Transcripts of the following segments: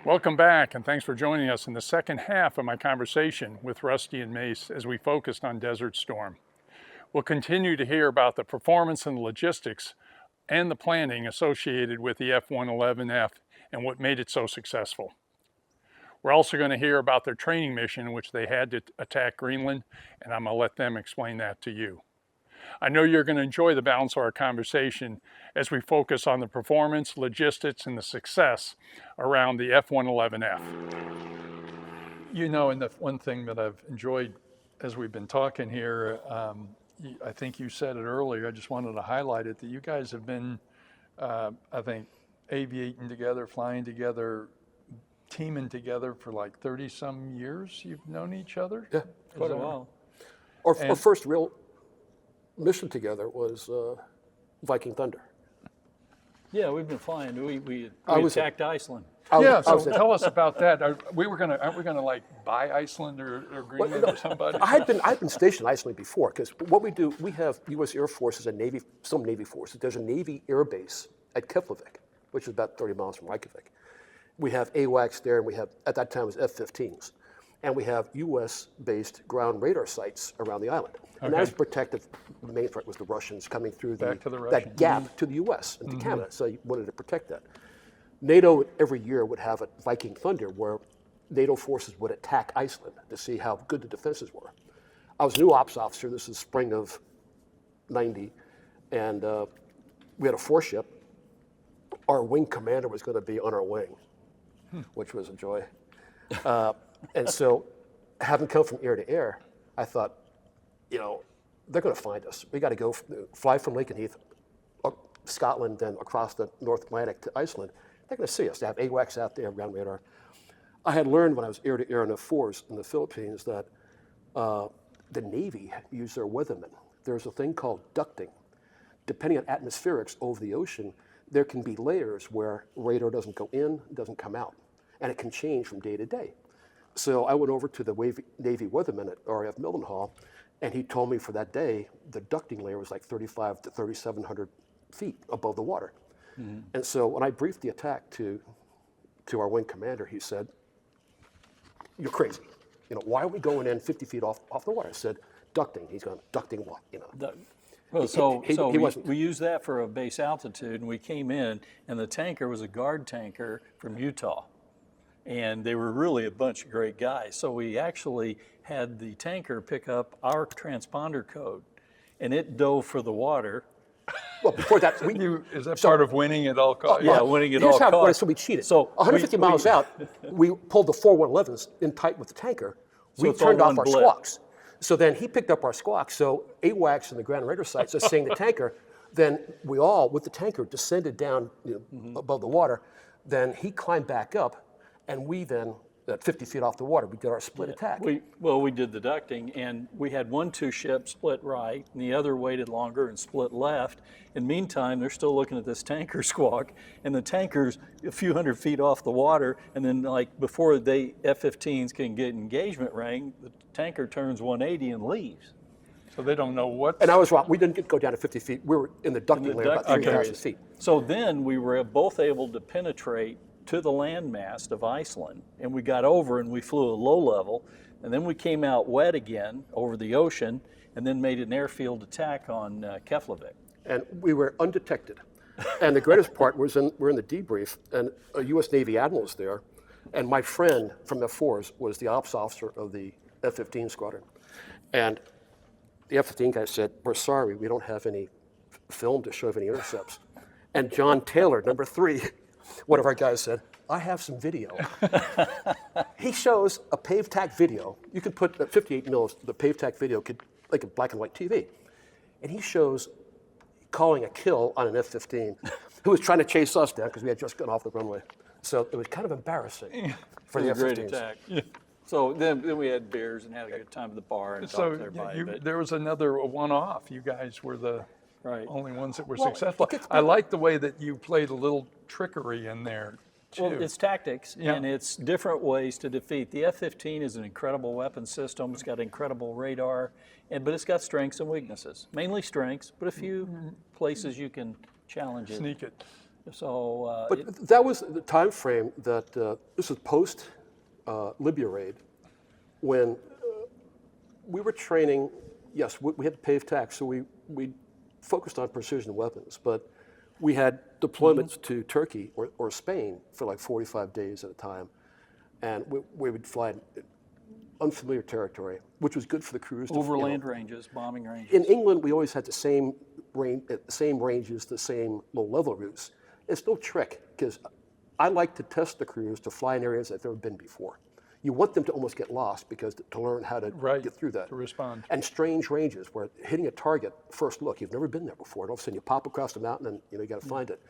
Welcome back, and thanks for joining us in the second half of my conversation with Rusty and Mace as we focused on Desert Storm. We'll continue to hear about the performance and logistics and the planning associated with the F-111F and what made it so successful. We're also going to hear about their training mission in which they had to attack Greenland, and I'm going to let them explain that to you. I know you're going to enjoy the balance of our conversation as we focus on the performance, logistics, and the success around the F-111F. You know, and the one thing that I've enjoyed as we've been talking here, I think you said it earlier, I just wanted to highlight it, that you guys have been, I think, aviating together, flying together, teaming together for like 30-some years you've known each other? Yeah, quite a while. Our first real mission together was Viking Thunder. Yeah, we've been flying. We attacked Iceland. Tell us about that. Aren't we gonna like buy Iceland or Greenland or somebody? I've been stationed in Iceland before, because what we do, we have U.S. Air Forces and Navy, some Navy forces. There's a Navy air base at Keflavik, which is about 30 miles from Reykjavik. We have AWACS there, and we have, at that time, it was F-15s. And we have U.S.-based ground radar sites around the island. And that is protected. The main threat was the Russians coming through that gap to the U.S. and to Canada, so you wanted to protect that. NATO every year would have a Viking Thunder where NATO forces would attack Iceland to see how good the defenses were. I was a new ops officer, this is spring of 90, and we had a 4-ship. Our wing commander was going to be on our wing, which was a joy. And so, having come from air to air, I thought, you know, they're going to find us. We got to go fly from Lakenheath, Scotland, then across the North Atlantic to Iceland. They're going to see us. They have AWACS out there, ground radar. I had learned when I was air to air in the F-4s in the Philippines that the Navy used their weathermen. There's a thing called ducting. Depending on atmospherics over the ocean, there can be layers where radar doesn't go in, doesn't come out, and it can change from day to day. So I went over to the Navy weatherman at RAF Mildenhall, and he told me for that day, the ducting layer was like 3,500 to 3,700 feet above the water. Mm-hmm. And so when I briefed the attack to our wing commander, he said, "You're crazy. You know, why are we going in 50 feet off the water?" I said, "Ducting." He's going, "Ducting what?" You know. Well, we used that for a base altitude, and we came in, and the tanker was a guard tanker from Utah. And they were really a bunch of great guys. So we actually had the tanker pick up our transponder code, and it dove for the water. Well, before that, is that part of winning at all costs? Yeah, winning at all costs. So we cheated. So 150 miles out, we pulled the 4-111s in tight with the tanker. We turned off our squawks. So then he picked up our squawks. So AWACS and the ground radar sites are seeing the tanker. Then we all, with the tanker, descended down above the water. Then he climbed back up. And we then, at 50 feet off the water, we did our split attack. We did the ducting, and we had 1-2 ships split right, and the other waited longer and split left. In the meantime, they're still looking at this tanker squawk, and the tanker's a few hundred feet off the water, and then like before they F-15s can get engagement range, the tanker turns 180 and leaves. So they don't know what. And I was wrong. We didn't go down to 50 feet. We were in the ducting layer about 3,000 feet. So then we were both able to penetrate to the landmass of Iceland, and we got over and we flew a low level, and then we came out wet again over the ocean, and then made an airfield attack on Keflavik. And we were undetected. And the greatest part was we're in the debrief, and a U.S. Navy admiral was there, and my friend from F-4s was the ops officer of the F-15 squadron. And the F-15 guy said, "We're sorry, we don't have any film to show of any intercepts." And John Taylor, number 3, one of our guys said, "I have some video." He shows a pave tack video. You could put 58 mils, the pave tack video, like a black and white TV. And he shows calling a kill on an F-15 who was trying to chase us down because we had just gotten off the runway. So it was kind of embarrassing for the F-15s. Great attack. Yeah. So then we had beers and had a good time at the bar and talked to everybody. There was another one-off. You guys were the only ones that were successful. I like the way that you played a little trickery in there, too. Well, it's tactics, and it's different ways to defeat. The F-15 is an incredible weapon system. It's got incredible radar, but it's got strengths and weaknesses. Mainly strengths, but a few places you can challenge it. Sneak it. So But that was the time frame that, this was post Libya raid, when we were training. Yes, we had to pay tax, so we focused on precision weapons, but we had deployments to Turkey or Spain for like 45 days at a time, and we would fly in unfamiliar territory, which was good for the crews. overland ranges, bombing ranges. In England, we always had the same ranges, the same low-level routes. It's no trick, because I like to test the crews to fly in areas that they've never been before. You want them to almost get lost, because to learn how to get through that. To respond. And strange ranges where hitting a target, first look, you've never been there before, and all of a sudden you pop across the mountain and you got to find it.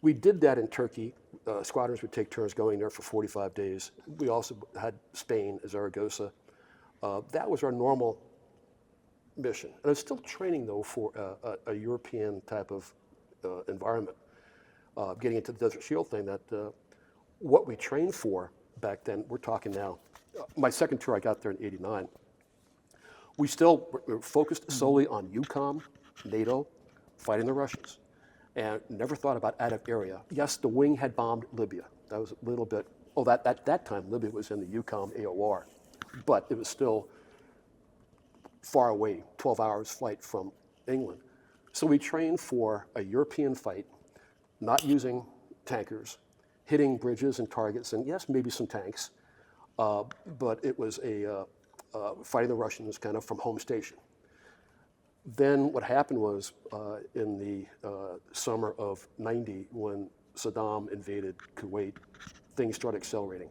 We did that in Turkey. Squadrons would take turns going there for 45 days. We also had Spain, Zaragoza. That was our normal mission. And it's still training, though, for a European type of environment. Getting into the Desert Shield thing, that what we trained for back then, we're talking now, my second tour, I got there in '89. We still were focused solely on EUCOM, NATO, fighting the Russians, and never thought about out of area. Yes, the wing had bombed Libya. That was a little bit, at that time, Libya was in the EUCOM AOR, but it was still far away, 12 hours flight from England. So we trained for a European fight, not using tankers, hitting bridges and targets, and yes, maybe some tanks, but it was fighting the Russians kind of from home station. Then what happened was, in the summer of '90, when Saddam invaded Kuwait, things started accelerating.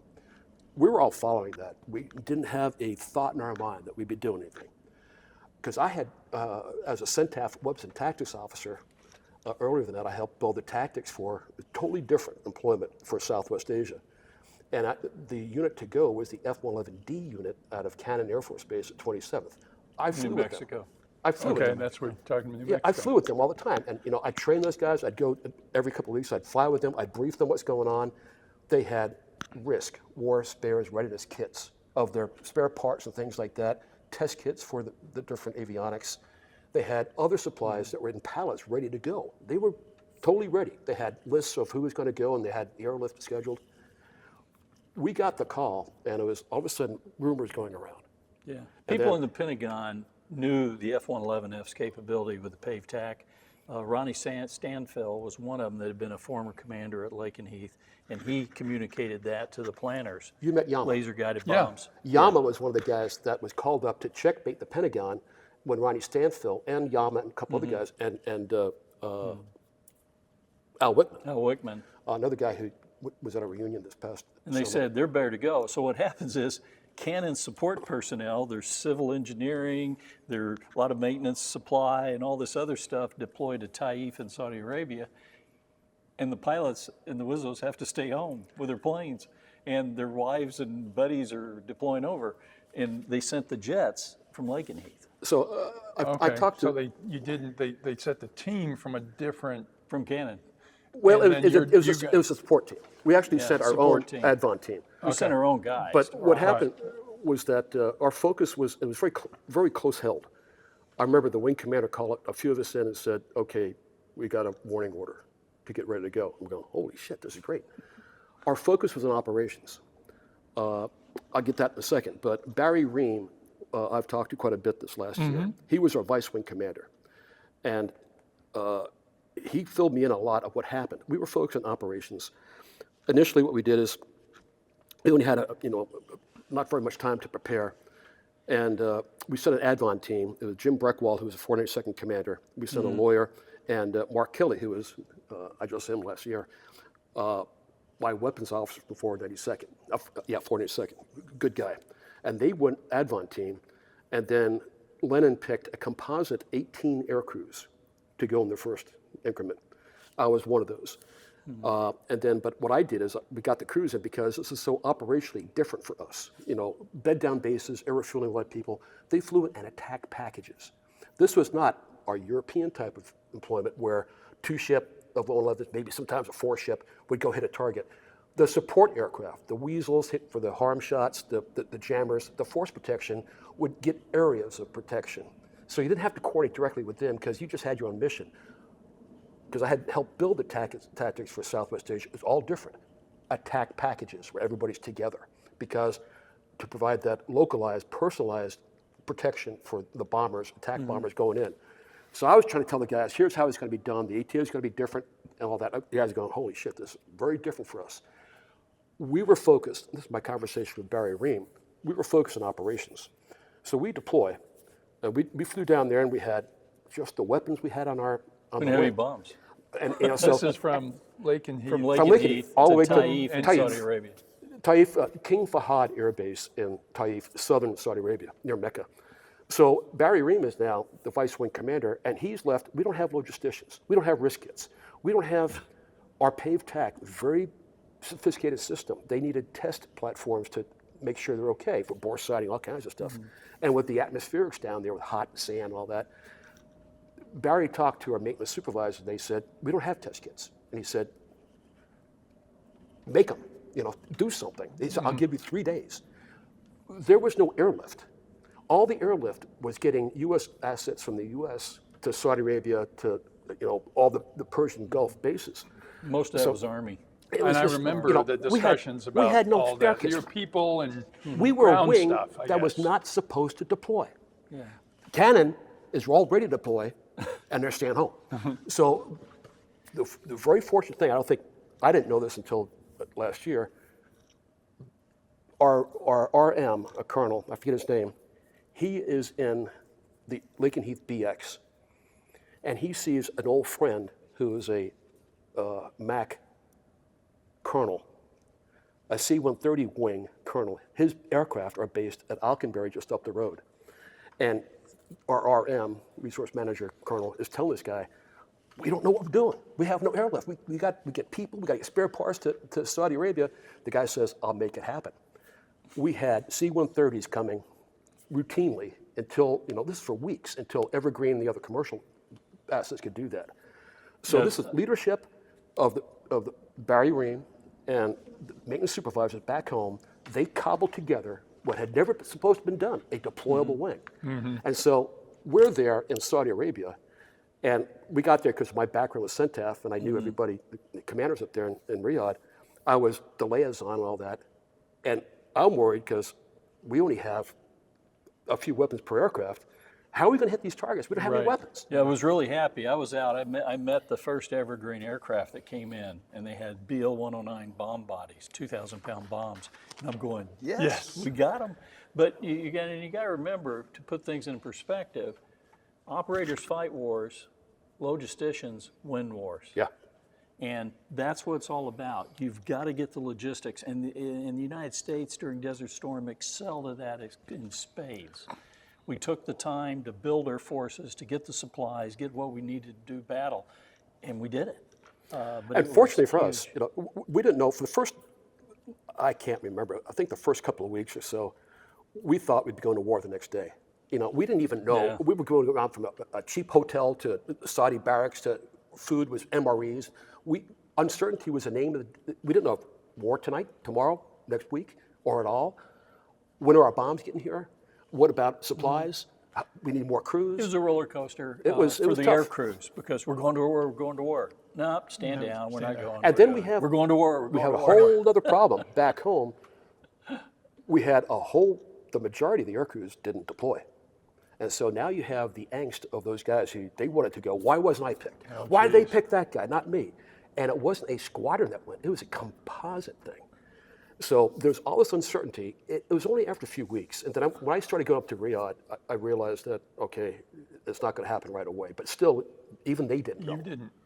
We were all following that. We didn't have a thought in our mind that we'd be doing anything. Because I had, as a CENTAF Weapons and Tactics officer, earlier than that, I helped build the tactics for a totally different employment for Southwest Asia. And the unit to go was the F-111D unit out of Cannon Air Force Base at 27th. I flew New with Mexico. them. I flew with Okay, them. that's what you're talking about. New Yeah, I Mexico. flew with them all the time. And I trained those guys. I'd go every couple of weeks. I'd fly with them. I'd brief them what's going on. They had RISC, War Spares Readiness Kits, of their spare parts and things like that, test kits for the different avionics. They had other supplies that were in pallets ready to go. They were totally ready. They had lists of who was going to go, and they had the airlift scheduled. We got the call, and it was all of a sudden rumors going around. Yeah. People in the Pentagon knew the F-111F's capability with the paved tack. Ronnie Stanfill was one of them that had been a former commander at Lakenheath, and he communicated that to the planners. You met Yama. Laser-guided Yeah. bombs. Yama was one of the guys that was called up to checkmate the Pentagon when Ronnie Stanfill and Yama and a couple other guys, and Al Whitman, Al Wickman. another guy who was at a reunion this past And they summer. said they're better to go. So what happens is Cannon support personnel, there's civil engineering, there's a lot of maintenance supply and all this other stuff deployed to Taif in Saudi Arabia. And the pilots and the Wizzos have to stay home with their planes. And their wives and buddies are deploying over. And they sent the jets from Lakenheath. So I Okay, talked to. so they set the team from a different. From Cannon. Well, and it then was a support team. We actually sent our own support team. advon team. We sent our own guys. But what happened was that our focus was very close held. I remember the wing commander called a few of us in and said, "Okay, we got a warning order to get ready to go." I'm going, "Holy shit, this is great." Our focus was on operations. I'll get that in a second. But Barry Ream, I've talked to quite a bit this last year. He was our vice wing commander, and he filled me in a lot of what happened. We were focused on operations. Initially, what we did is we only had not very much time to prepare, and we sent an advon team. It was Jim Breckwall, who was a 492nd commander. We sent a lawyer, and Mark Kelly, who was I just saw him last year, my weapons officer from 492nd. 492nd, good guy. And they went advon team, and then Lennon picked a composite 18 air crews to go in the first increment. I was one of those. But what I did is we got the crews in because this is so operationally different for us. Bed down bases, air refueling, light people. They flew in and attack packages. This was not our European type of employment where 2-ship of 111s, maybe sometimes a 4-ship, would go hit a target. The support aircraft, the Weasels hit for the harm shots, the jammers, the force protection would get areas of protection. So you didn't have to coordinate directly with them because you just had your own mission. because I had helped build the tactics for Southwest Asia. It's all different. Attack packages where everybody's together, because to provide that localized, personalized protection for the bombers, attack bombers going in. So I was trying to tell the guys, here's how it's going to be done. The ATA is going to be different and all that. The guys are going, holy shit, this is very different for us. We were focused, this is my conversation with Barry Ream, we were focused on operations. So we deploy, and we flew down there and we had just the weapons we had on our We didn't have any bombs. And so This is from Lake and Heath. From Lake From and Lake and Heath all the to way to Taif in Taif. Saudi Arabia. Taif, King Fahad Air Base in Taif, southern Saudi Arabia, near Mecca. So Barry Ream is now the vice wing commander, and he's left. We don't have logisticians. We don't have risk kits. We don't have our paved tack, very sophisticated system. They needed test platforms to make sure they're okay for bore sighting, all kinds of stuff. And with the atmospherics down there with hot sand and all that, Barry talked to our maintenance supervisor. They said, we don't have test kits. And he said, make them, do something. He said, I'll give you 3 days. There was no airlift. All the airlift was getting U.S. assets from the U.S. to Saudi Arabia to, all the Persian Gulf bases. Most of that was Army. It And was I just, remember the discussions we about had no all spare that, kits. your people and We were a ground wing stuff, I that was guess. not supposed to deploy. Yeah. Cannon is all ready to deploy, and they're staying home. So the very fortunate thing, I didn't know this until last year, our RM, a colonel, I forget his name, he is in the Lake and Heath BX, and he sees an old friend who is a MAC colonel, a C-130 wing colonel. His aircraft are based at Alconbury, just up the road. And our RM, resource manager colonel, is telling this guy, we don't know what we're doing. We have no airlift. We get people, we got to get spare parts to Saudi Arabia. The guy says, I'll make it happen. We had C-130s coming routinely until, this is for weeks, until Evergreen and the other commercial assets could do that. So this is leadership of the Barry Ream and the maintenance supervisors back home. They cobbled together what had never been supposed to have been done, a deployable wing. And so we're there in Saudi Arabia, and we got there because my background was CENTAF, and I knew everybody, the commanders up there in Riyadh. I was the liaison and all that, and I'm worried because we only have a few weapons per aircraft. How are we going to hit these targets? We don't have any weapons. Yeah, I was really happy. I was out. I met the first Evergreen aircraft that came in, and they had BL-109 bomb bodies, 2,000-pound bombs. And I'm going, yes, we got them. But you got to remember, to put things in perspective, operators fight wars, logisticians win wars. Yeah. And that's what it's all about. You've got to get the logistics. And the United States during Desert Storm excelled at that in spades. We took the time to build our forces, to get the supplies, get what we needed to do battle, and we did it. And fortunately for us, we didn't know for the first, I can't remember, I think the first couple of weeks or so, we thought we'd be going to war the next day. We didn't even know. Yeah. We were going around from a cheap hotel to Saudi barracks to food was MREs. Uncertainty was the name of we didn't know if war tonight, tomorrow, next week, or at all. When are our bombs getting here? What about supplies? We need more crews. It was a roller coaster It was for the tough. air crews because we're going to war, we're going to war. Nope, stand down, we're not going. And then we have we're going to war. We're we going have to a war. whole other problem back home. We had the majority of the air crews didn't deploy. And so now you have the angst of those guys who they wanted to go, why wasn't I picked? Why did they pick that guy, not me? And it wasn't a squadron that went, it was a composite thing. So there's all this uncertainty. It was only after a few weeks. And then when I started going up to Riyadh, I realized that, okay, it's not going to happen right away. But still, even they didn't know.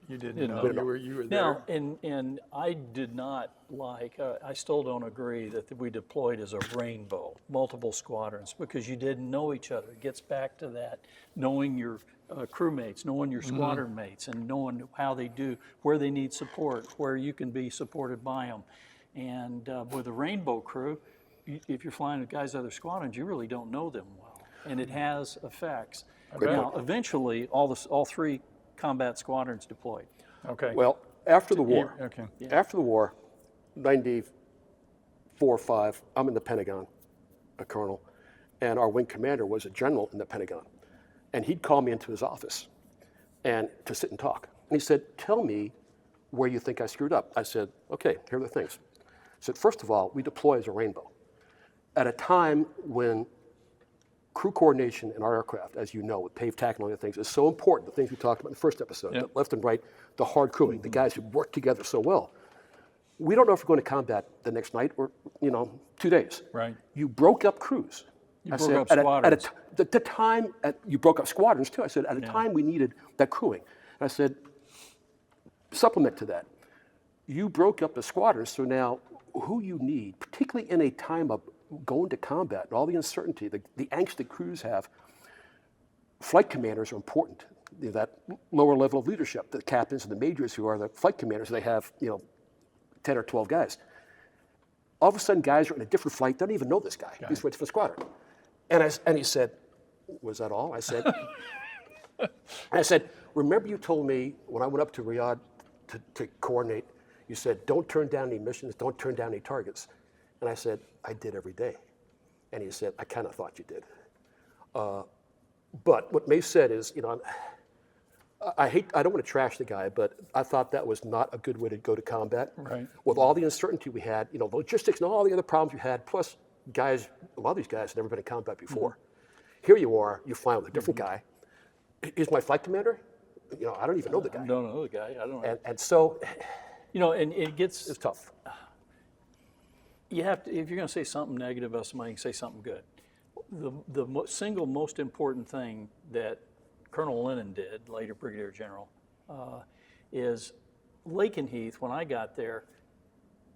You didn't know. You were there. Now, and I did not like, I still don't agree that we deployed as a rainbow, multiple squadrons, because you didn't know each other. It gets back to that, knowing your crewmates, knowing your squadron mates, and knowing how they do, where they need support, where you can be supported by them. And with a rainbow crew, if you're flying with guys other squadrons, you really don't know them well, and it has effects. Now, eventually, all three combat squadrons deployed. Okay. Well, after the war, Okay. after the war, 94 or 5, I'm in the Pentagon, a colonel, and our wing commander was a general in the Pentagon. And he'd call me into his office and to sit and talk. And he said, tell me where you think I screwed up. I said, okay, here are the things. He said, first of all, we deploy as a rainbow. At a time when crew coordination in our aircraft, as you know, with paved tack and all the things, is so important, the things we talked about in the first episode, the left and right, the hard crewing, the guys who work together so well. We don't know if we're going to combat the next night or, 2 days. Right. You broke up crews. You broke up squadrons. The time, you broke up squadrons too. I said, at a time we needed that crewing. And I said, supplement to that. You broke up the squadrons, so now who you need, particularly in a time of going to combat and all the uncertainty, the angst that crews have, flight commanders are important. That lower level of leadership, the captains and the majors who are the flight commanders, they have 10 or 12 guys. All of a sudden, guys are in a different flight, don't even know this guy. He's from a different squadron. And he said, was that all? I said, remember you told me when I went up to Riyadh to coordinate, you said, don't turn down any missions, don't turn down any targets. And I said, I did every day. And he said, I kind of thought you did. But what Mace said is, I don't want to trash the guy, but I thought that was not a good way to go to combat. Right. With all the uncertainty we had, the logistics and all the other problems we had, plus a lot of these guys had never been in combat before. Here you are, you fly with a different guy. He's my flight commander. I don't even know the guy. I don't know the guy. I don't know. And so, and it gets. it's tough. You have to, if you're going to say something negative about somebody, say something good. The single most important thing that Colonel Lennon did, later Brigadier General, is Lakenheath, when I got there,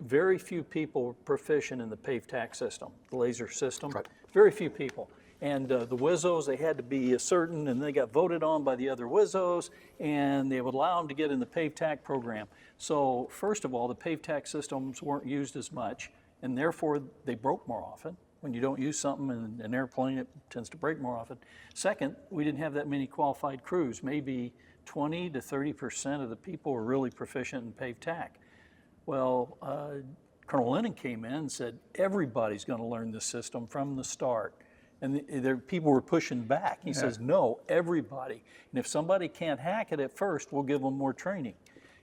very few people were proficient in the paved tack system, the laser system. Right. Very few people. And the WIZZOs, they had to be a certain, and they got voted on by the other WIZZOs, and they would allow them to get in the paved tack program. So first of all, the paved tack systems weren't used as much, and therefore they broke more often. When you don't use something in an airplane, it tends to break more often. Second, we didn't have that many qualified crews. Maybe 20 to 30% of the people were really proficient in paved tack. Well, Colonel Lennon came in and said, everybody's going to learn this system from the start. And people were pushing back. He says, no, everybody. And if somebody can't hack it at first, we'll give them more training.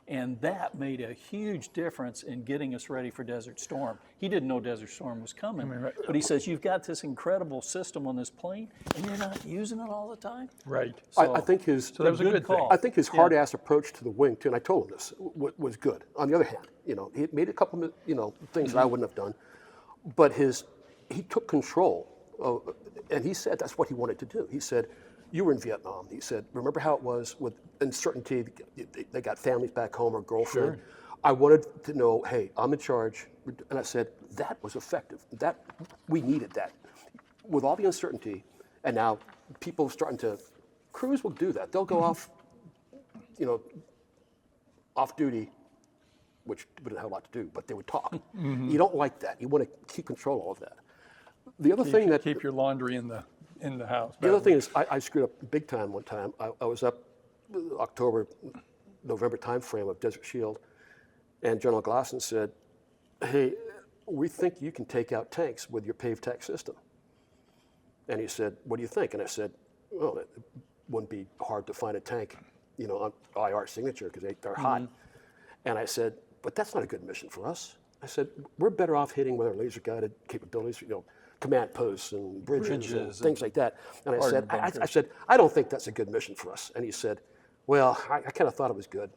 And that made a huge difference in getting us ready for Desert Storm. He didn't know Desert Storm was coming, but he says, you've got this incredible system on this plane, and you're not using it all the time? Right. I think his So that was a good call. thing. I think his hard-ass approach to the wing, too, and I told him this, was good. On the other hand, he made a couple of, things that I wouldn't have done, but he took control, and he said that's what he wanted to do. He said, you were in Vietnam. He said, remember how it was with uncertainty, they got families back home or girlfriend. Sure. I wanted to know, hey, I'm in charge. And I said, that was effective. We needed that. With all the uncertainty, and now people starting to, crews will do that. They'll go off, off duty, which we didn't have a lot to do, but they would talk. You don't like that. You want to keep control of all of that. The other thing that Keep your laundry in the house. the other thing is, I screwed up big time one time. I was up October, November timeframe of Desert Shield, and General Glasson said, hey, we think you can take out tanks with your paved tack system. And he said, what do you think? And I said, well, it wouldn't be hard to find a tank, on IR signature because they're hot. And I said, but that's not a good mission for us. I said, we're better off hitting with our laser guided capabilities, command posts and bridges and things like that. And I said, I don't think that's a good mission for us. And he said, well, I kind of thought it was good.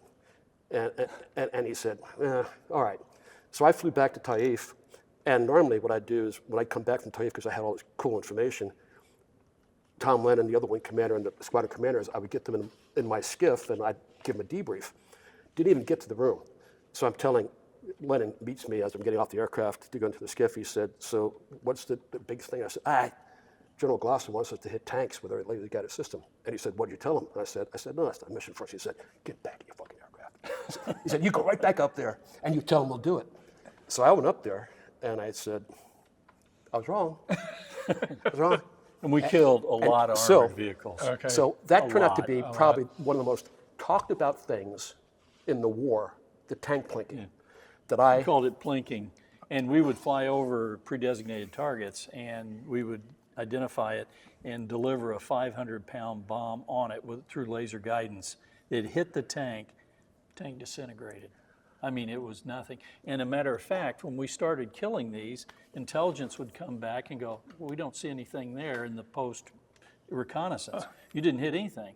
And he said, all right. So I flew back to Taif, and normally what I do is when I come back from Taif, because I had all this cool information, Tom Lennon, the other wing commander, and the squadron commanders, I would get them in my skiff, and I'd give them a debrief. Didn't even get to the room. So I'm telling, Lennon meets me as I'm getting off the aircraft to go into the skiff. He said, so what's the biggest thing? I said, General Glasson wants us to hit tanks with our laser guided system. And he said, what'd you tell him? And I said, no, that's not a mission for us. He said, get back in your fucking aircraft. He said, you go right back up there and you tell him we'll do it. So I went up there and I said, I was wrong. I was wrong. And we killed a lot of armored vehicles. Okay. So that turned out to be a probably one of the most talked about things in the war, the tank plinking. We called it plinking. And we would fly over pre-designated targets and we would identify it and deliver a 500-pound bomb on it through laser guidance. It hit the tank tank disintegrated. I mean, it was nothing. And a matter of fact, when we started killing these, intelligence would come back and go, well, we don't see anything there in the post reconnaissance. You didn't hit anything.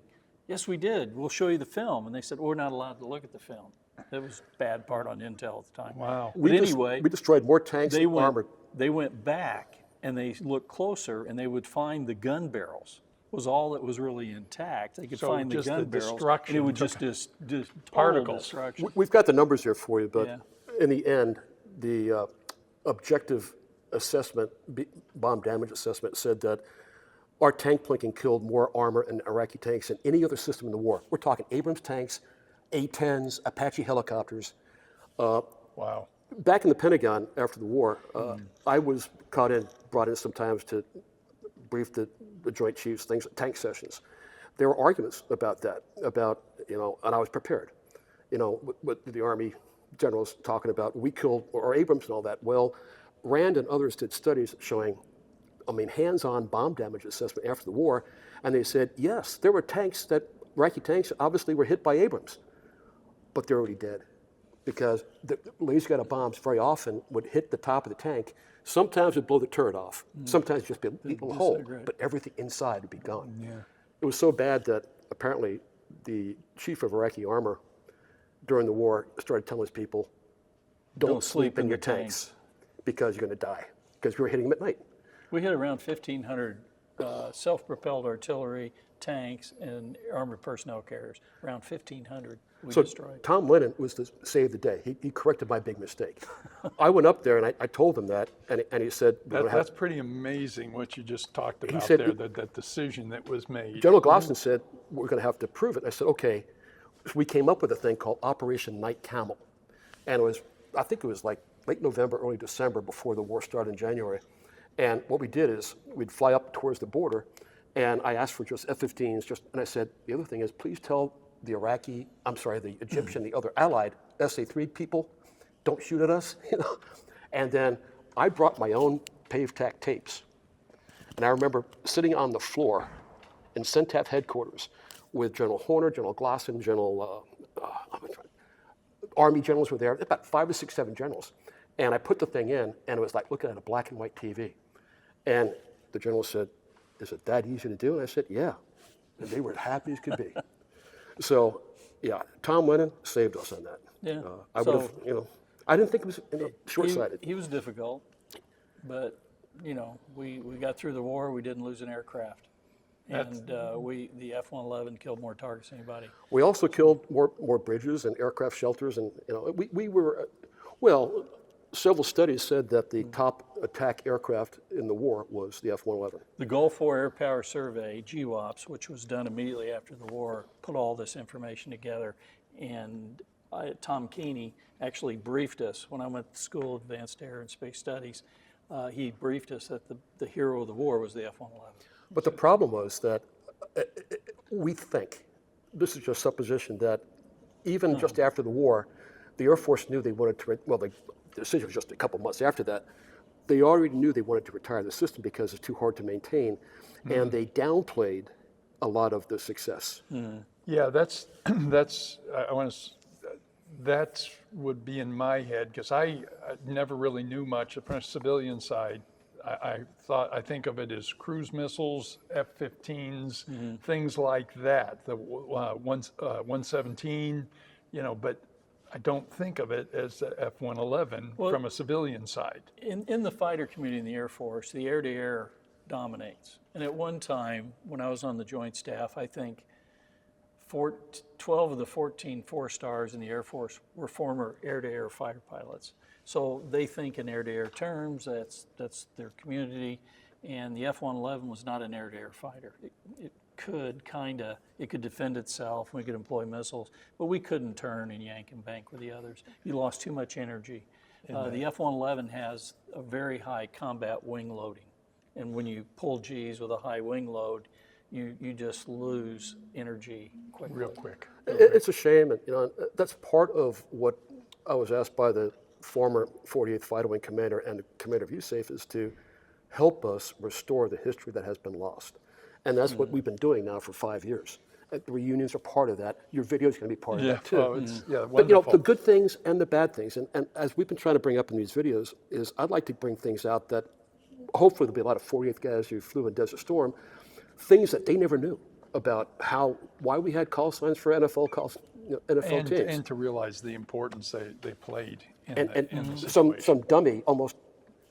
Yes, we did. We'll show you the film. And they said, we're not allowed to look at the film. That was a bad part on Intel at the time. Wow. But anyway, we destroyed more tanks they and armor. went back and they looked closer and they would find the gun barrels was all that was really intact. They could So find the just gun the barrels, and destruction it would took just total particles. destruction. We've got the numbers here for you, but Yeah. in the end, the objective assessment, bomb damage assessment, said that our tank plinking killed more armor and Iraqi tanks than any other system in the war. We're talking Abrams tanks, A-10s, Apache helicopters. Wow. Back in the Pentagon after the war, I was brought in sometimes to brief the Joint Chiefs, tank sessions. There were arguments about that, and I was prepared. What the Army generals talking about, we killed, or Abrams and all that. Well, Rand and others did studies showing, hands-on bomb damage assessment after the war, and they said, yes, there were Iraqi tanks obviously were hit by Abrams, but they're already dead. Because the laser-guided bombs very often would hit the top of the tank. Sometimes it'd blow the turret off. Sometimes just be a little hole, but everything inside would be gone. Yeah. It was so bad that apparently the chief of Iraqi armor during the war started telling his people, don't sleep in your tanks because you're going to die, because we were hitting them at night. We hit around 1,500 self-propelled artillery, tanks, and armored personnel carriers. Around 1,500 we destroyed. Tom Lennon was to save the day. He corrected my big mistake. I went up there and I told him that, and he said, That's pretty amazing what you just talked about said- there, that decision that was made. General Glosson said, we're going to have to prove it. I said, okay. So we came up with a thing called Operation Night Camel. And I think it was like late November, early December before the war started in January. And what we did is we'd fly up towards the border, and I asked for just F-15s, and I said, the other thing is, please tell the Egyptian, the other allied SA-3 people, don't shoot at us, And then I brought my own PAVE-TAC tapes. And I remember sitting on the floor in CENTAF headquarters with General Horner, General Glosson, Army generals were there, about 5 or 6, 7 generals. And I put the thing in, and it was like looking at a black and white TV. And the general said, is it that easy to do? And I said, yeah. And they were as happy as could be. So, yeah, Tom Lennon saved us on that. Yeah. I would have, I didn't think it was short-sighted. He was difficult, but we got through the war. We didn't lose an aircraft, and the F-111 killed more targets than anybody. We also killed more bridges and aircraft shelters, and we were, several studies said that the top attack aircraft in the war was the F-111. The Gulf War Air Power Survey, GWOPS, which was done immediately after the war, put all this information together, and Tom Keeney actually briefed us when I went to School of Advanced Air and Space Studies. He briefed us that the hero of the war was the F-111. But the problem was that we think, this is just supposition, that even just after the war, the Air Force knew they wanted to, the decision was just a couple months after that, they already knew they wanted to retire the system because it's too hard to maintain, and they downplayed a lot of the success. Yeah, that would be in my head, because I never really knew much from a civilian side. I think of it as cruise missiles, F-15s, things like that, the 117, but I don't think of it as the F-111 from a civilian side. In the fighter community in the Air Force, the air-to-air dominates. And at one time, when I was on the Joint Staff, I think 12 of the 14 4-stars in the Air Force were former air-to-air fighter pilots. So they think in air-to-air terms, that's their community. And the F-111 was not an air-to-air fighter. It could defend itself, we could employ missiles, but we couldn't turn and yank and bank with the others. You lost too much energy. The F-111 has a very high combat wing loading. And when you pull Gs with a high wing load, you just lose energy quickly. Real quick. It's a shame, and that's part of what I was asked by the former 48th Fighter Wing commander and the commander of USAFE is to help us restore the history that has been lost. And that's what we've been doing now for 5 years. The reunions are part of that. Your video is going to be part of that too. Oh, it's yeah, But you know, wonderful. the good things and the bad things, and as we've been trying to bring up in these videos, is I'd like to bring things out that hopefully there'll be a lot of 48th guys who flew in Desert Storm, things that they never knew about why we had call signs for NFL calls, NFL teams. And to realize the importance they played in And the some situation. dummy almost,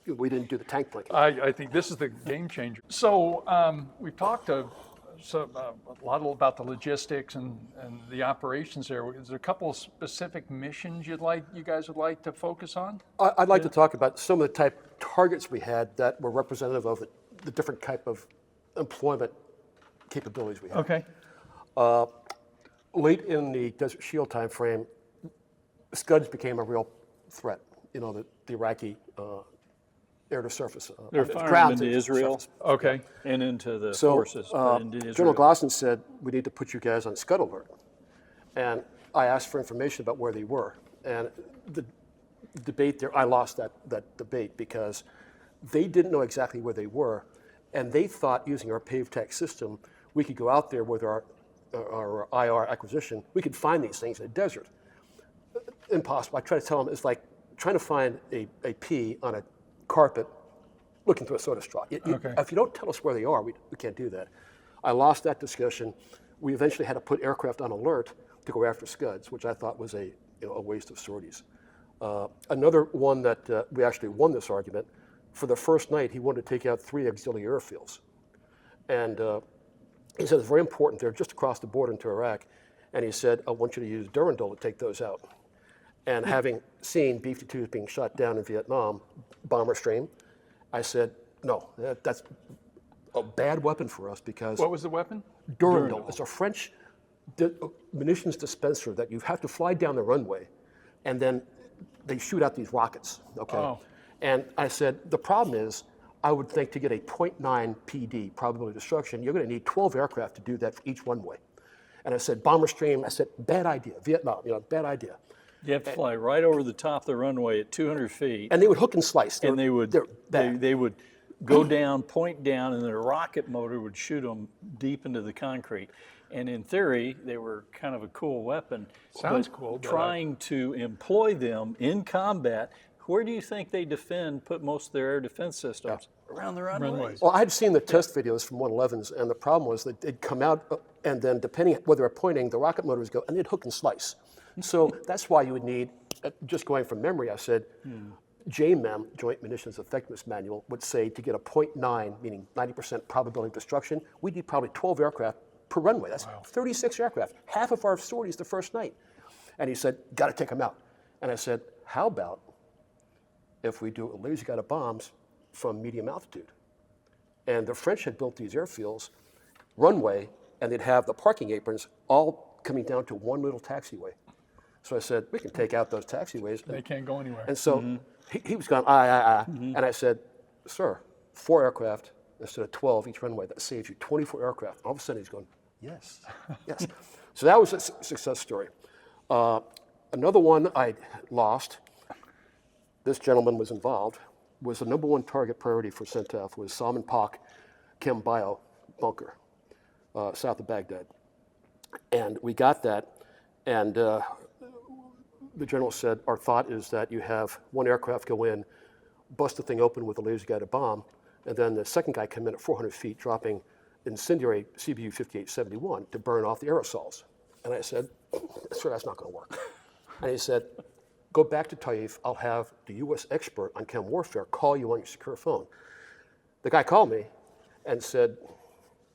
we didn't do the tank blinking. I think this is the game changer. So we've talked a lot about the logistics and the operations there. Is there a couple of specific missions you guys would like to focus on? I'd like to talk about some of the type targets we had that were representative of the different type of employment capabilities we had. Okay. Late in the Desert Shield time frame, Scuds became a real threat. You know, the Iraqi air-to-surface. They're firing into Israel. Okay. And into the So forces, but into Israel. General Glosson said, we need to put you guys on Scud alert. And I asked for information about where they were. And the debate there, I lost that debate because they didn't know exactly where they were. And they thought using our paved tech system, we could go out there with our IR acquisition, we could find these things in the desert. Impossible. I try to tell them it's like trying to find a pea on a carpet looking through a soda straw. Okay. If you don't tell us where they are, we can't do that. I lost that discussion. We eventually had to put aircraft on alert to go after Scuds, which I thought was a waste of sorties. Another one that we actually won this argument, for the first night, he wanted to take out 3 auxiliary airfields. And he said it's very important. They're just across the border into Iraq. And he said, I want you to use Durandal to take those out. And having seen B-52s being shot down in Vietnam, bomber stream, I said, no, that's a bad weapon for us because What was the weapon? Durandal. It's a French munitions dispenser that you have to fly down the runway, and then they shoot out these rockets. Okay. Oh. And I said the problem is, I would think to get a 0.9 PD probability of destruction, you're going to need 12 aircraft to do that for each runway. And I said bomber stream. I said bad idea. Vietnam, bad idea. You have to fly right over the top of the runway at 200 feet. And they would hook and slice. And they would go down, point down, and then a rocket motor would shoot them deep into the concrete. And in theory, they were kind of a cool weapon. Sounds but cool, but trying to employ them in combat, where do you think they put most of their air defense systems? Around the runways. Well, I'd seen the test videos from 111s, and the problem was that they'd come out, and then depending on where they were pointing, the rocket motors go, and they'd hook and slice. So that's why you would need, just going from memory, I said, JMEM, Joint Munitions Effectiveness Manual, would say to get a 0.9, meaning 90% probability of destruction, we need probably 12 aircraft per runway. That's 36 aircraft, half of our sorties the first night. And he said, got to take them out. And I said, how about if we do laser guided bombs from medium altitude? And the French had built these airfields, runway, and they'd have the parking aprons all coming down to one little taxiway. So I said, we can take out those taxiways. They can't go anywhere. And so he was going, And I said, sir, 4 aircraft instead of 12 each runway, that saves you 24 aircraft. All of a sudden he's going, yes, yes. So that was a success story. Another one I lost, this gentleman was involved, was the #1 target priority for CENTAF was Salman Pak Chem Bio bunker south of Baghdad. And we got that, and the general said, our thought is that you have 1 aircraft go in, bust the thing open with a laser-guided bomb, and then the second guy come in at 400 feet, dropping incendiary CBU 5871 to burn off the aerosols. And I said, sir, that's not going to work. And he said, go back to Taif. I'll have the U.S. expert on chem warfare call you on your secure phone. The guy called me and said,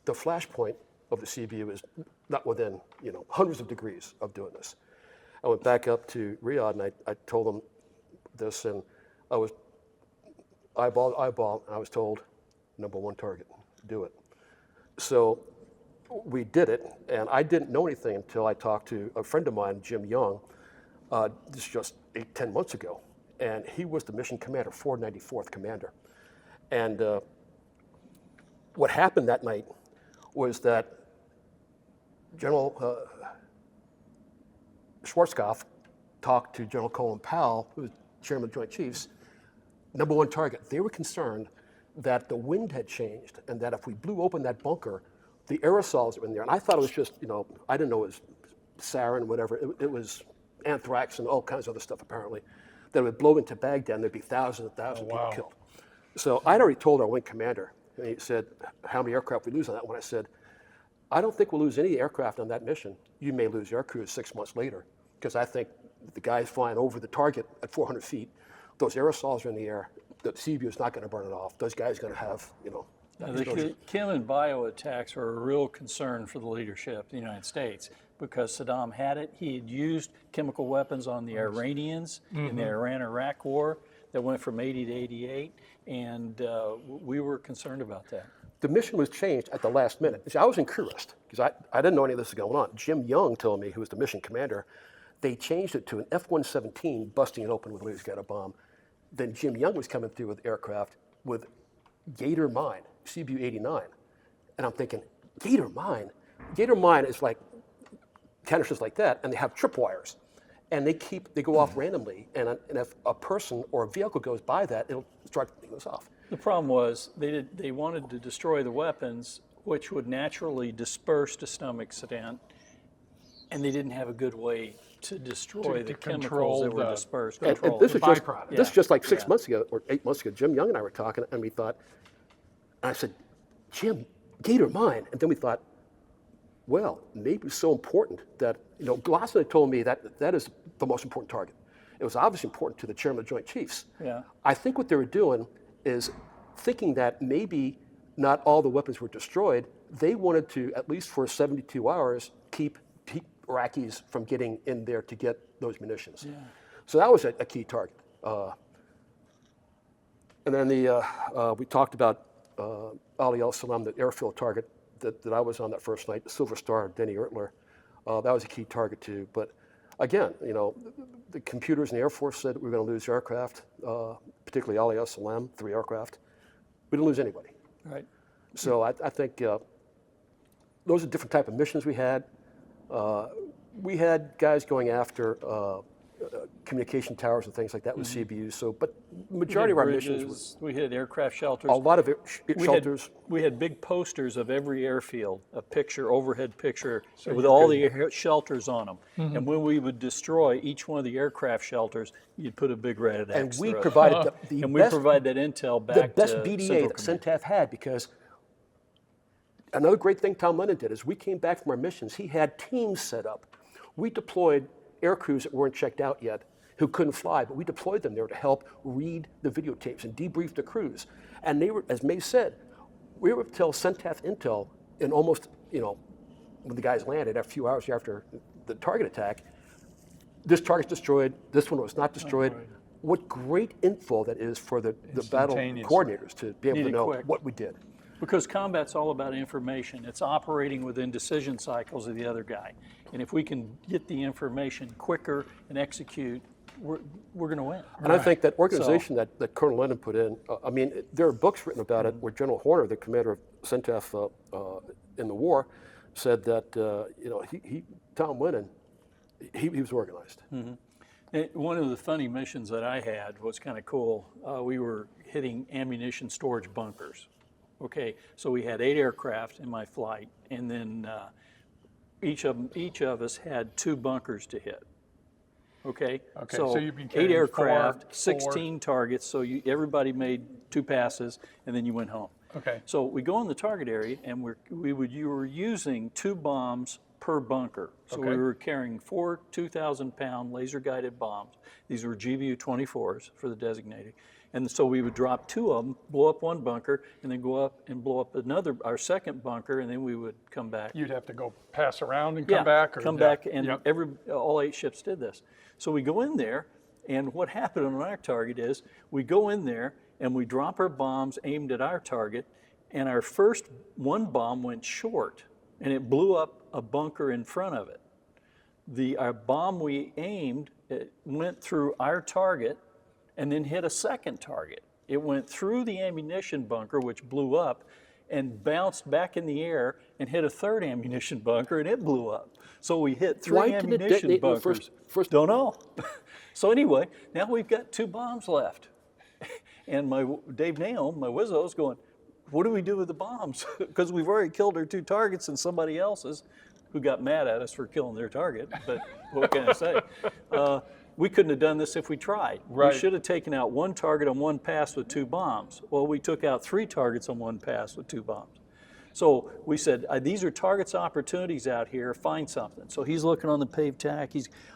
the flash point of the CBU is not within hundreds of degrees of doing this. I went back up to Riyadh and I told them this, and I was eyeball to eyeball, and I was told, #1 target, do it. So we did it, and I didn't know anything until I talked to a friend of mine, Jim Young, this is just 8-10 months ago, and he was the mission commander, 494th commander. And what happened that night was that General Schwarzkopf talked to General Colin Powell, who was chairman of the Joint Chiefs, #1 target. They were concerned that the wind had changed and that if we blew open that bunker, the aerosols were in there, and I thought it was just, I didn't know it was sarin, whatever. It was anthrax and all kinds of other stuff, apparently, that would blow into Baghdad, and there'd be thousands and thousands of people killed. So I'd already told our wing commander, and he said, how many aircraft we lose on that one? I said, I don't think we'll lose any aircraft on that mission. You may lose air crews 6 months later, because I think the guys flying over the target at 400 feet, those aerosols are in the air. The CBU is not going to burn it off. Those guys are going to have, The chem and bio attacks are a real concern for the leadership of the United States because Saddam had it. He had used chemical weapons on the Iranians in the Iran-Iraq war that went from 80 to 88, and we were concerned about that. The mission was changed at the last minute. See, I was in Kursk because I didn't know any of this was going on. Jim Young told me, who was the mission commander, they changed it to an F-117 busting it open with a laser guided bomb. Then Jim Young was coming through with aircraft with Gator Mine, CBU 89. And I'm thinking, Gator Mine? Gator Mine is like canisters like that, and they have tripwires. And they go off randomly, and if a person or a vehicle goes by that, it'll start, it goes off. The problem was they wanted to destroy the weapons, which would naturally disperse to some extent, and they didn't have a good way to destroy the chemicals that were dispersed. And this is just like 6 months ago or 8 months ago. Jim Young and I were talking, and we thought, and I said, Jim, Gator Mine. And then we thought, well, maybe it's so important that, Glasson had told me that is the most important target. It was obviously important to the chairman of the Joint Chiefs. Yeah. I think what they were doing is thinking that maybe not all the weapons were destroyed. They wanted to, at least for 72 hours, keep Iraqis from getting in there to get those munitions. Yeah. So that was a key target. And then we talked about Ali al-Salam, the airfield target that I was on that first night, the Silver Star, Denny Ertler. That was a key target too. But again, the computers in the Air Force said we were going to lose aircraft, particularly Ali al-Salam, 3 aircraft. We didn't lose anybody. Right. So I think those are different type of missions we had. We had guys going after communication towers and things like that with CBUs. So, but majority of our missions we had aircraft shelters. A lot of shelters. We had big posters of every airfield, a picture, overhead picture, with all the shelters on them. And when we would destroy each one of the aircraft shelters, you'd put a big red X. And we provided the and best, we provide that intel back the best to BDA that CENTAF had, because another great thing Tom Lennon did is we came back from our missions. He had teams set up. We deployed air crews that weren't checked out yet, who couldn't fly, but we deployed them there to help read the videotapes and debrief the crews. And they were, as Mace said, we were able to tell CENTAF intel in almost, when the guys landed, a few hours after the target attack, this target's destroyed, this one was not destroyed. Right. What great info that is for the battle coordinators to be able to know what we did. Because combat's all about information. It's operating within decision cycles of the other guy. And if we can get the information quicker and execute, we're going to win. And I think that organization that Colonel Lennon put in, there are books written about it where General Horner, the commander of CENTAF in the war, said that, Tom Lennon, he was organized. One of the funny missions that I had was kind of cool. We were hitting ammunition storage bunkers. Okay, so we had 8 aircraft in my flight, and then each of us had 2 bunkers to hit. Okay, so you've been 8 aircraft, 16 targets, so everybody made 2 passes, and then you went home. Okay. So we go in the target area, and you were using 2 bombs per bunker. So we were carrying 4 2,000-pound laser-guided bombs. These were GBU-24s for the designated. And so we would drop 2 of them, blow up 1 bunker, and then go up and blow up our second bunker, and then we would come back. You'd have to go pass around and come back? Come back, and all 8 ships did this. So we go in there, and what happened on our target is we go in there, and we drop our bombs aimed at our target, and our first 1 bomb went short, and it blew up a bunker in front of it. Our bomb we aimed, it went through our target, and then hit a second target. It went through the ammunition bunker, which blew up, and bounced back in the air and hit a 3rd ammunition bunker, and it blew up. So we hit 3 ammunition bunkers. First? Don't know. So anyway, now we've got 2 bombs left. And Dave Naum, my Wizzo's going, what do we do with the bombs? Because we've already killed our 2 targets and somebody else's, who got mad at us for killing their target. But what can I say? We couldn't have done this if we tried. Right. We should have taken out 1 target on 1 pass with 2 bombs. Well, we took out 3 targets on 1 pass with 2 bombs. So we said, these are targets opportunities out here, find something. So he's looking on the paved tack.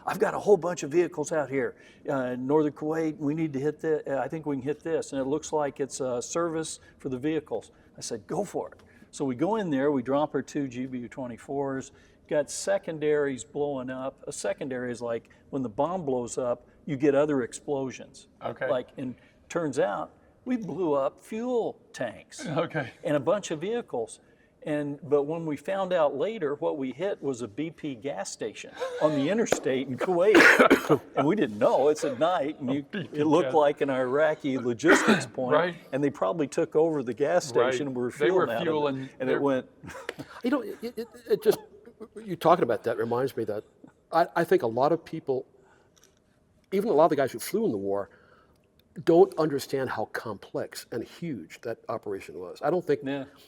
I've got a whole bunch of vehicles out here. Northern Kuwait, we need to hit this. I think we can hit this. And it looks like it's a service for the vehicles. I said, go for it. So we go in there, we drop our 2 GBU-24s, got secondaries blowing up. A secondary is like when the bomb blows up, you get other explosions. Okay. And turns out we blew up fuel tanks. Okay. And a bunch of vehicles. But when we found out later, what we hit was a BP gas station on the interstate in Kuwait. And we didn't know. It's at night, and it looked like an Iraqi logistics point. Right. And they probably took over the gas station and were fueling out of it. And it went. You know, it just, you talking about that reminds me that I think a lot of people, even a lot of the guys who flew in the war, don't understand how complex and huge that operation was. I don't think,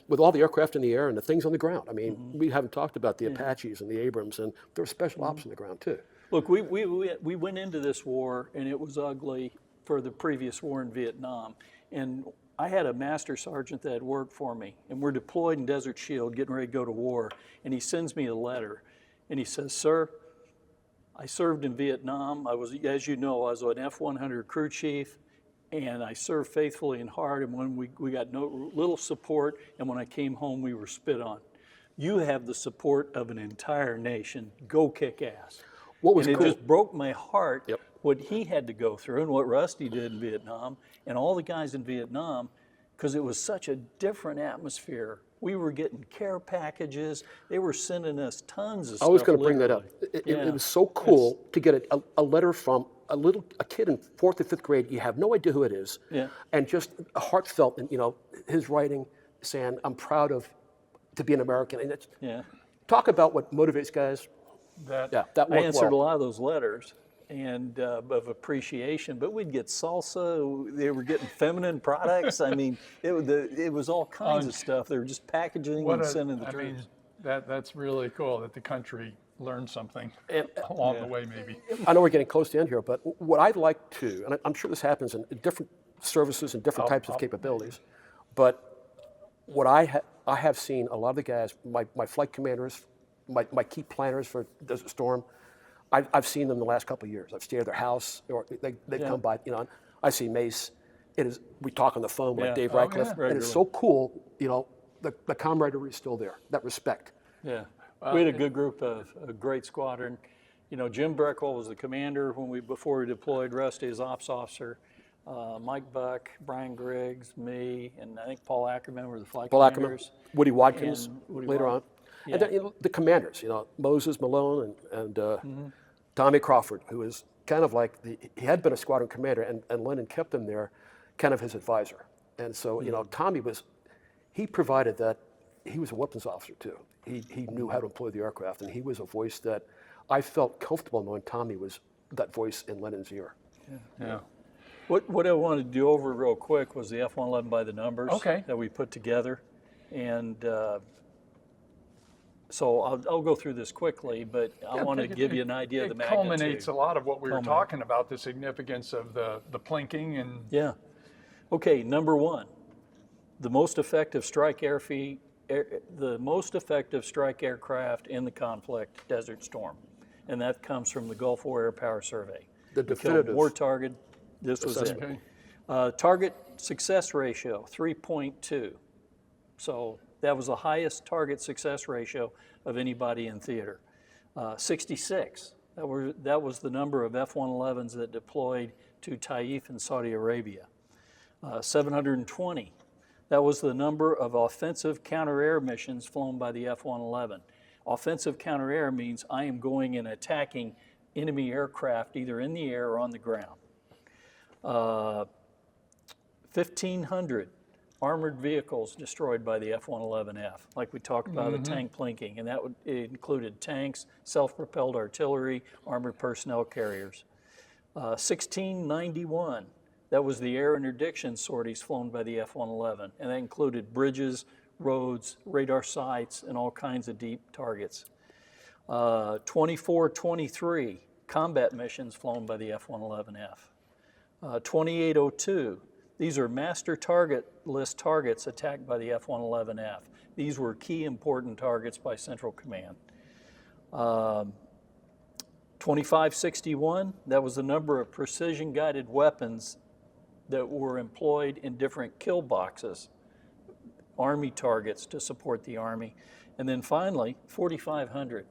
with all the aircraft in the air and the things on the ground, I mean, we haven't talked about the Apaches and the Abrams, and there were special ops on the ground too. Look, we went into this war, and it was ugly for the previous war in Vietnam. And I had a master sergeant that had worked for me, and we're deployed in Desert Shield, getting ready to go to war. And he sends me a letter, and he says, "Sir, I served in Vietnam. I was, as you know, I was an F-100 crew chief, and I served faithfully and hard. And when we got little support, and when I came home, we were spit on. You have the support of an entire nation. Go kick ass." What was and cool? it just broke my heart. Yep. What he had to go through and what Rusty did in Vietnam and all the guys in Vietnam, because it was such a different atmosphere. We were getting care packages. They were sending us tons of stuff. I was going to bring that up. literally. It was so cool to get a letter from a kid in 4th or 5th grade. You have no idea who it is, and just heartfelt, and his writing saying, "I'm proud to be an American." And it's, talk about what motivates guys. That I worked answered a well. lot of those letters and of appreciation, but we'd get salsa. They were getting feminine products. I mean, it was all kinds of stuff. They were just packaging and sending the troops. That's really cool that the country learned something along the way, maybe. I know we're getting close to the end here, but what I'd like to, and I'm sure this happens in different services and different types of capabilities, but what I have seen a lot of the guys, my flight commanders, my key planners for Desert Storm, I've seen them the last couple of years. I've stayed at their house, or they come by. I see Mace. We talk on the phone with Dave Ratcliffe, and it's so cool. The camaraderie is still there. That respect. Yeah, we had a good group a great squadron. Jim Breckwell was the commander before we deployed. Rusty as ops officer. Mike Buck, Brian Griggs, me, and I think Paul Ackerman were the flight commanders. Woody Watkins Woody later on. Yeah. And then, the commanders, Moses Malone and Tommy Crawford, who is kind of like he had been a squadron commander, and Lennon kept him there, kind of his advisor. And so, Tommy he provided that. He was a weapons officer too. He knew how to employ the aircraft, and he was a voice that I felt comfortable knowing Tommy was that voice in Lennon's ear. Yeah. What I wanted to do over real quick was the F-111 by the numbers that we put together. And so I'll go through this quickly, but I want to give you an idea of the magnitude. It culminates a lot of what we were talking about, the significance of the plinking and... Yeah. Okay, number 1, the most effective strike aircraft in the conflict, Desert Storm. And that comes from the Gulf War Air Power Survey. The definitive war target, this was it. Target success ratio, 3.2. So that was the highest target success ratio of anybody in theater. 66, that was the number of F-111s that deployed to Taif in Saudi Arabia. 720, that was the number of offensive counter-air missions flown by the F-111. Offensive counter-air means I am going and attacking enemy aircraft either in the air or on the ground. 1,500 armored vehicles destroyed by the F-111F, like we talked about the tank plinking, and it included tanks, self-propelled artillery, armored personnel carriers. 1691, That was the air interdiction sorties flown by the F-111, and that included bridges, roads, radar sites, and all kinds of deep targets. 24-23, combat missions flown by the F-111F. 2802, these are master target list targets attacked by the F-111F. These were key important targets by Central Command. 2561, that was the number of precision-guided weapons that were employed in different kill boxes, Army targets to support the Army. And then finally, 4,500.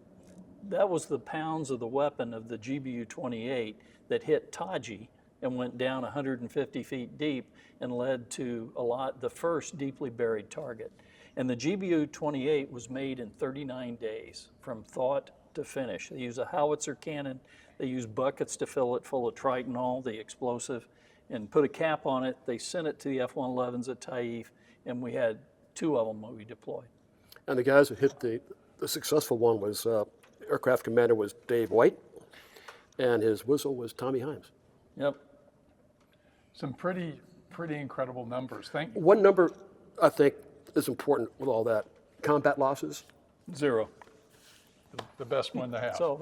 That was the pounds of the weapon of the GBU-28 that hit Taji and went down 150 feet deep and led to the first deeply buried target. And the GBU-28 was made in 39 days from thought to finish. They used a howitzer cannon. They used buckets to fill it full of tritonol, the explosive, and put a cap on it. They sent it to the F-111s at Taif, and we had 2 of them that we deployed. And the guys who hit the successful one was aircraft commander was Dave White, and his whistle was Tommy Himes. Yep. Some pretty incredible numbers. One number I think is important with all that: combat losses. 0. The best one to have. So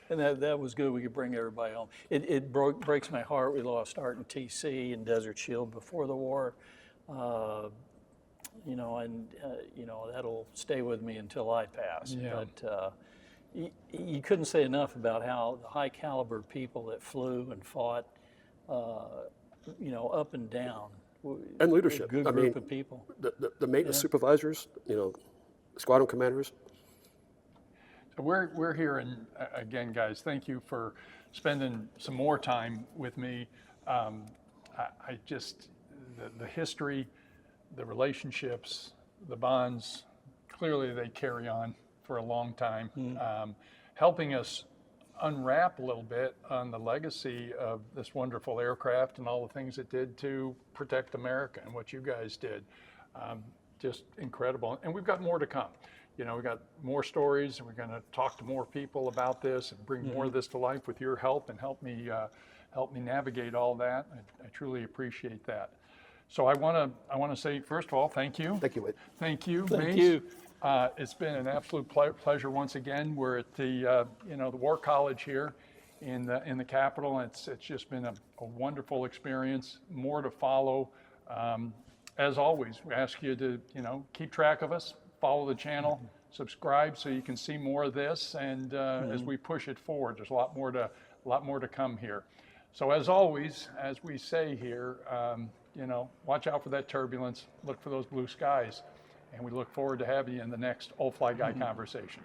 that was good. We could bring everybody home. It breaks my heart. We lost Art and TC and Desert Shield before the war. That'll stay with me until I pass. Yeah. But you couldn't say enough about how the high caliber people that flew and fought, up and down. And leadership. A good group of people. The maintenance supervisors, squadron commanders. So we're here, and again, guys, thank you for spending some more time with me. The history, the relationships, the bonds, clearly they carry on for a long time, helping us unwrap a little bit on the legacy of this wonderful aircraft and all the things it did to protect America and what you guys did. Just incredible. And we've got more to come. We've got more stories, and we're going to talk to more people about this and bring more of this to life with your help, and help me navigate all that. I truly appreciate that. So I want to say, first of all, thank you. Thank you, Wade. Thank you, Thank Mace. you. It's been an absolute pleasure once again. We're at the the War College here in the Capitol. It's just been a wonderful experience. More to follow. As always, we ask you to keep track of us, follow the channel, subscribe so you can see more of this. And as we push it forward, there's a lot more to come here. So as always, as we say here, watch out for that turbulence. Look for those blue skies. And we look forward to having you in the next Old Fly Guy conversation.